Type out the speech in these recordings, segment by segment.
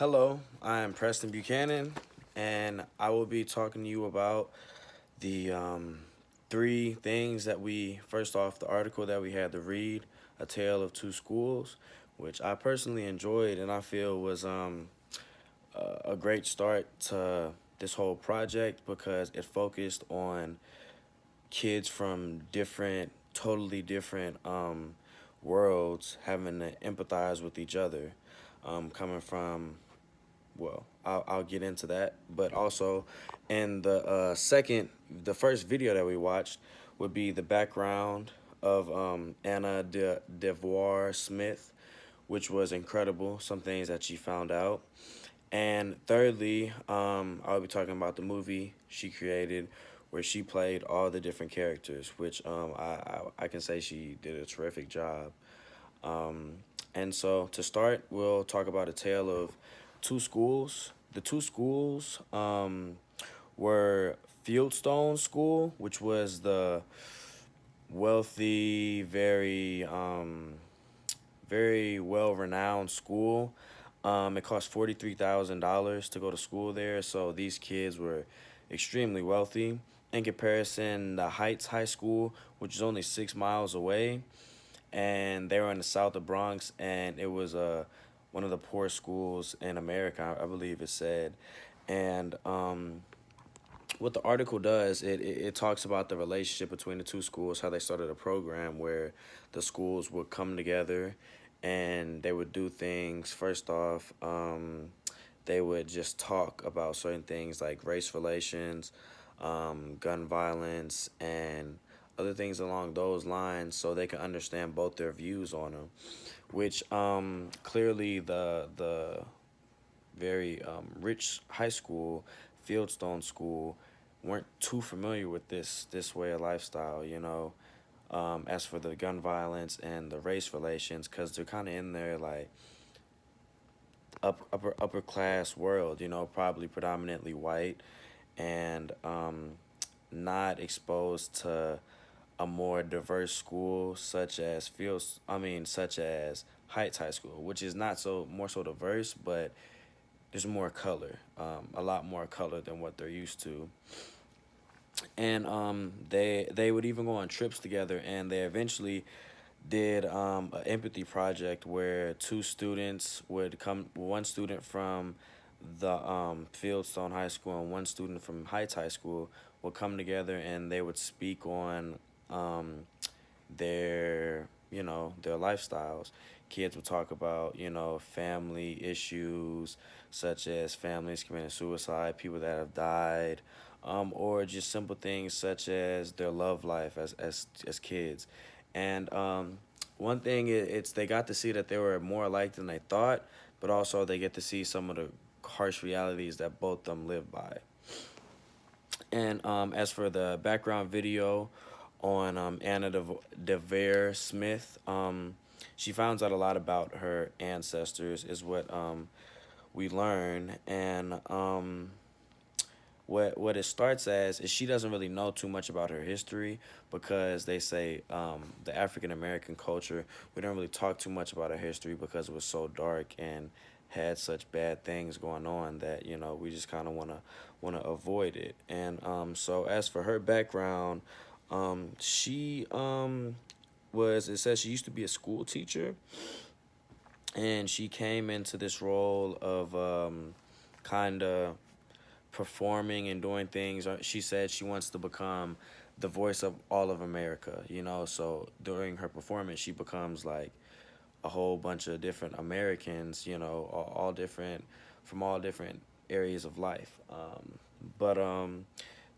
Hello, I am Preston Buchanan, and I will be talking to you about the three things that first off, the article that we had to read, A Tale of Two Schools, which I personally enjoyed and I feel was a great start to this whole project because it focused on kids from totally different worlds having to empathize with each other, coming from I'll get into that. But also, in the first video that we watched would be the background of Anna Devoir Smith, which was incredible. Some things that she found out. And thirdly, I'll be talking about the movie she created where she played all the different characters, which I can say she did a terrific job. Um, and so to start, we'll talk about a tale of two schools. The two schools were Fieldstone School, which was the wealthy, very well renowned school. It cost $43,000 to go to school there, so these kids were extremely wealthy. In comparison, the Heights High School, which is only 6 miles away, and they were in the south of Bronx, and it was one of the poorest schools in America, I believe it said. And what the article does, it talks about the relationship between the two schools, how they started a program where the schools would come together and they would do things. First off, they would just talk about certain things like race relations, gun violence, and other things along those lines so they can understand both their views on them, which clearly the very rich high school, Fieldstone School, weren't too familiar with this way of lifestyle, you know. As for the gun violence and the race relations, because they're kind of in their like upper class world, you know, probably predominantly white, and not exposed to a more diverse school such as Heights High School, which is not so more so diverse, but there's more color, a lot more color than what they're used to. And they would even go on trips together, and they eventually did an empathy project where two students would come, one student from the Fieldstone High School and one student from Heights High School would come together and they would speak on their lifestyles. Kids would talk about family issues such as families committing suicide, people that have died, or just simple things such as their love life as kids. And one thing it's they got to see that they were more alike than they thought, but also they get to see some of the harsh realities that both of them live by. And as for the background video on Anna DeVere Smith, she finds out a lot about her ancestors, is what we learn. And what it starts as is she doesn't really know too much about her history because they say the African American culture, we don't really talk too much about our history because it was so dark and had such bad things going on that we just kind of want to avoid it. And so as for her background, she was it says she used to be a school teacher, and she came into this role of kind of performing and doing things. She said she wants to become the voice of all of America, So during her performance, she becomes like a whole bunch of different Americans, all different from all different areas of life. But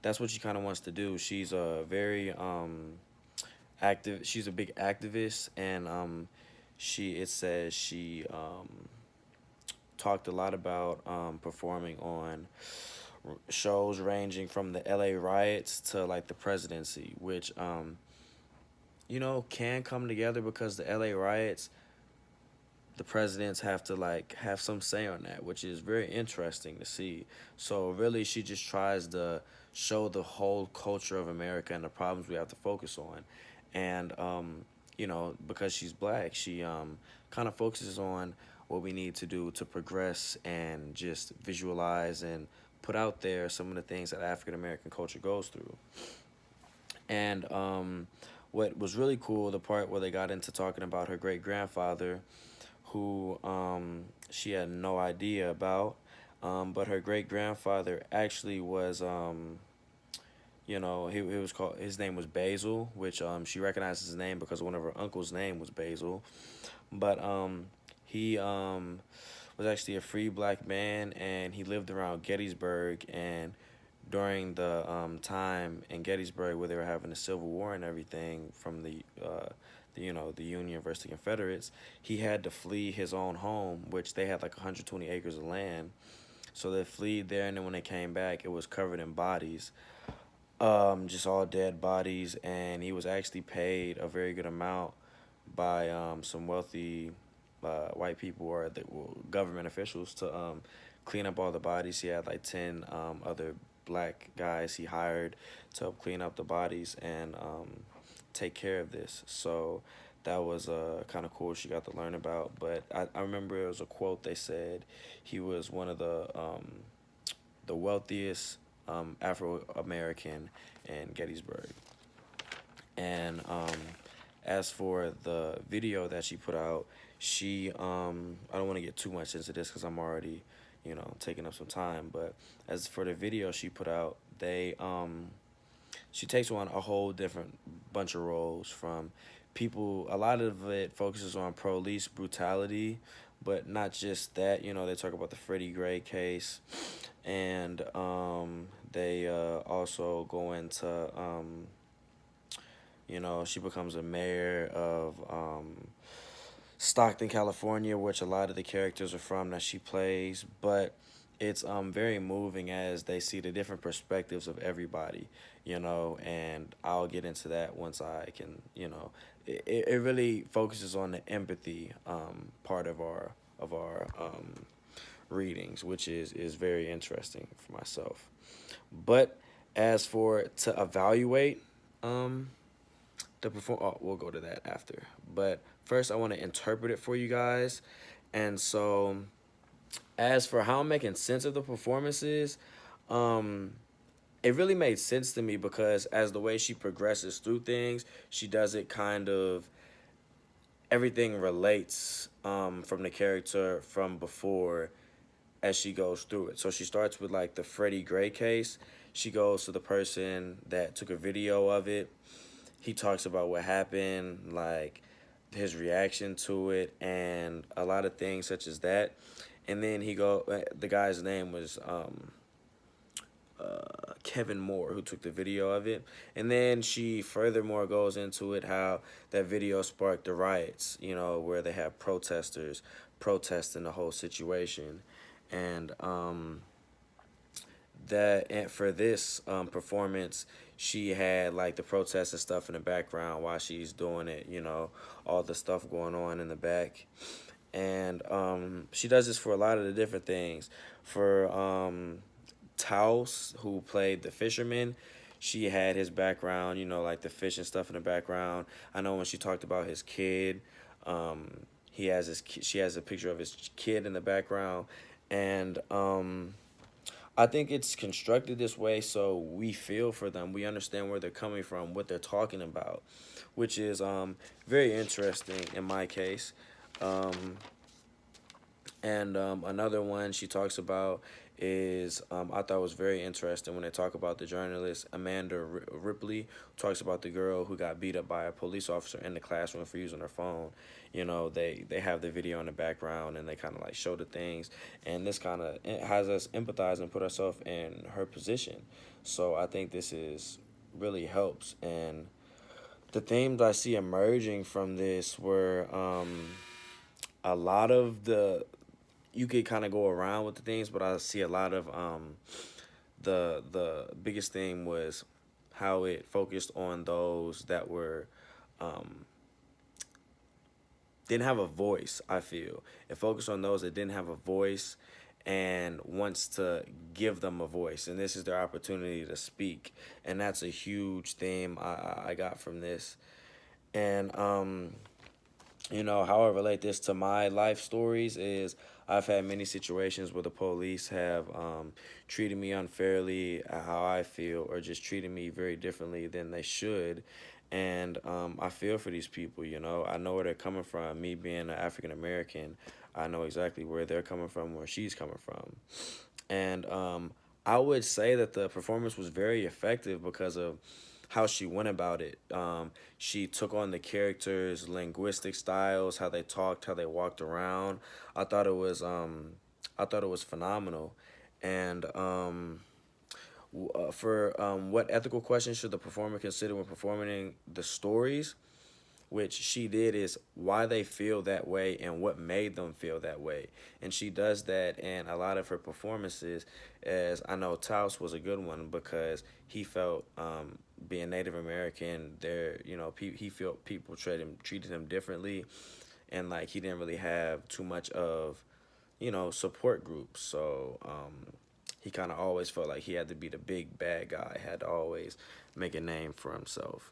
that's what she kind of wants to do. She's a very active. She's a big activist, and it says she talked a lot about performing on shows ranging from the LA riots to like the presidency, which can come together because the LA riots, the presidents have to like have some say on that, which is very interesting to see. So really, she just tries to show the whole culture of America and the problems we have to focus on, and because she's black, she kind of focuses on what we need to do to progress and just visualize and put out there some of the things that African American culture goes through. And what was really cool, the part where they got into talking about her great grandfather, who she had no idea about, but her great grandfather actually was, he was called, his name was Basil, which she recognizes his name because one of her uncle's name was Basil. But he was actually a free black man, and he lived around Gettysburg. And during the time in Gettysburg where they were having the Civil War and everything from the Union versus the Confederates, he had to flee his own home, which they had like 120 acres of land. So they fled there, and then when they came back, it was covered in bodies, just all dead bodies. And he was actually paid a very good amount by some wealthy white people or government officials to clean up all the bodies. He had like 10 other black guys he hired to help clean up the bodies and take care of this. So that was kind of cool. She got to learn about. But I remember it was a quote they said he was one of the wealthiest Afro American in Gettysburg. And as for the video that she put out, she I don't want to get too much into this because I'm already taking up some time. But as for the video she put out, she takes on a whole different bunch of roles from people. A lot of it focuses on police brutality, but not just that. They talk about the Freddie Gray case, and they also go into she becomes a mayor of Stockton, California, which a lot of the characters are from that she plays. But it's very moving as they see the different perspectives of everybody, and I'll get into that once I can. It really focuses on the empathy part of our readings, which is very interesting for myself. But as for to evaluate the perform, we'll go to that after. But first, I want to interpret it for you guys. And so, as for how I'm making sense of the performances, it really made sense to me because as the way she progresses through things, she does it kind of, everything relates from the character from before as she goes through it. So she starts with like the Freddie Gray case. She goes to the person that took a video of it. He talks about what happened, like his reaction to it, and a lot of things such as that. And then the guy's name was Kevin Moore, who took the video of it. And then she furthermore goes into it how that video sparked the riots, where they have protesters protesting the whole situation. And for this performance, she had like the protests and stuff in the background while she's doing it, all the stuff going on in the back. And she does this for a lot of the different things. For Taos, who played the fisherman, she had his background, like the fish and stuff in the background. I know when she talked about his kid, she has a picture of his kid in the background. And I think it's constructed this way so we feel for them. We understand where they're coming from, what they're talking about, which is very interesting in my case. And another one she talks about is I thought was very interesting when they talk about the journalist Amanda Ripley, who talks about the girl who got beat up by a police officer in the classroom for using her phone. They have the video in the background and they kind of like show the things, and this kind of has us empathize and put ourselves in her position. So I think this is really helps. And the themes I see emerging from this were a lot of you could kind of go around with the things, but I see a lot of the biggest thing was how it focused on those that were didn't have a voice. I feel it focused on those that didn't have a voice and wants to give them a voice, and this is their opportunity to speak. And that's a huge theme I got from this. And How I relate this to my life stories is I've had many situations where the police have treated me unfairly, how I feel, or just treated me very differently than they should. And I feel for these people, I know where they're coming from. Me being an African American, I know exactly where they're coming from, where she's coming from. And I would say that the performance was very effective because of how she went about it. She took on the characters' linguistic styles, how they talked, how they walked around. I thought it was I thought it was phenomenal. And for what ethical questions should the performer consider when performing the stories? Which she did is why they feel that way and what made them feel that way. And she does that in a lot of her performances, as I know Taos was a good one because he felt being Native American, there, he felt people treated him differently, and like he didn't really have too much of, support groups. So he kind of always felt like he had to be the big bad guy, had to always make a name for himself.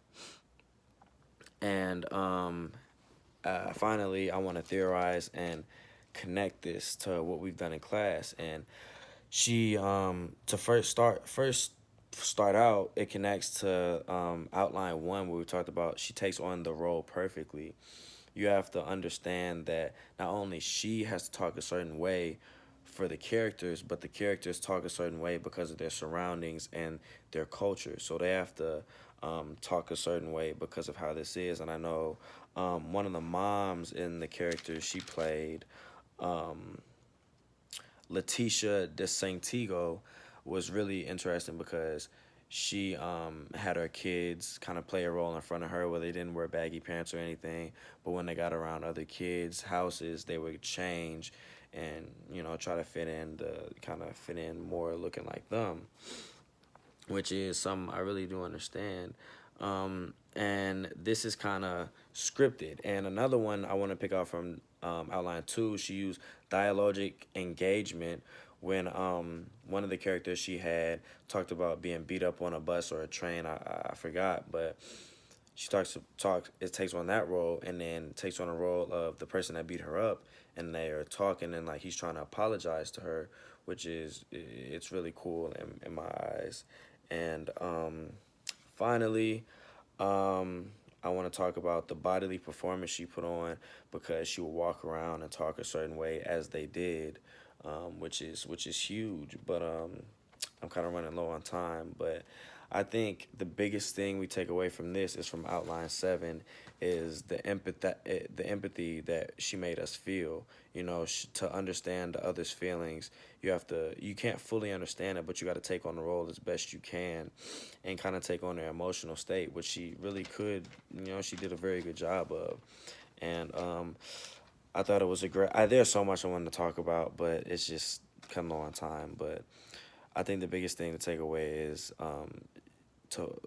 And finally, I want to theorize and connect this to what we've done in class. And she, to first start out, it connects to outline one where we talked about she takes on the role perfectly. You have to understand that not only she has to talk a certain way for the characters, but the characters talk a certain way because of their surroundings and their culture. So they have to talk a certain way because of how this is. And I know one of the moms in the characters she played, um, Letitia de Santiago, was really interesting because she had her kids kind of play a role in front of her where they didn't wear baggy pants or anything, but when they got around other kids' houses, they would change and try to fit in, to kind of fit in more looking like them, which is something I really do understand. And this is kind of scripted. And another one I want to pick out from Outline 2, she used dialogic engagement when one of the characters she had talked about being beat up on a bus or a train. I forgot, but she talks. It takes on that role, and then takes on a role of the person that beat her up, and they are talking, and like he's trying to apologize to her, which is it's really cool in my eyes. And finally, I want to talk about the bodily performance she put on because she would walk around and talk a certain way as they did, which is huge. But I'm kind of running low on time, but I think the biggest thing we take away from this is from Outline 7 is the empathy that she made us feel. To understand the other's feelings, you can't fully understand it, but you got to take on the role as best you can, and kind of take on their emotional state, which she really could. She did a very good job of, and I thought it was a great. There's so much I wanted to talk about, but it's just come low on time. But I think the biggest thing to take away is to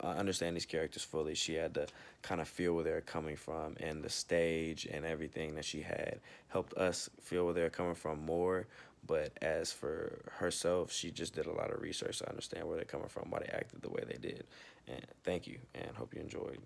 understand these characters fully. She had to kind of feel where they're coming from, and the stage and everything that she had helped us feel where they're coming from more. But as for herself, she just did a lot of research to understand where they're coming from, why they acted the way they did. And thank you, and hope you enjoyed.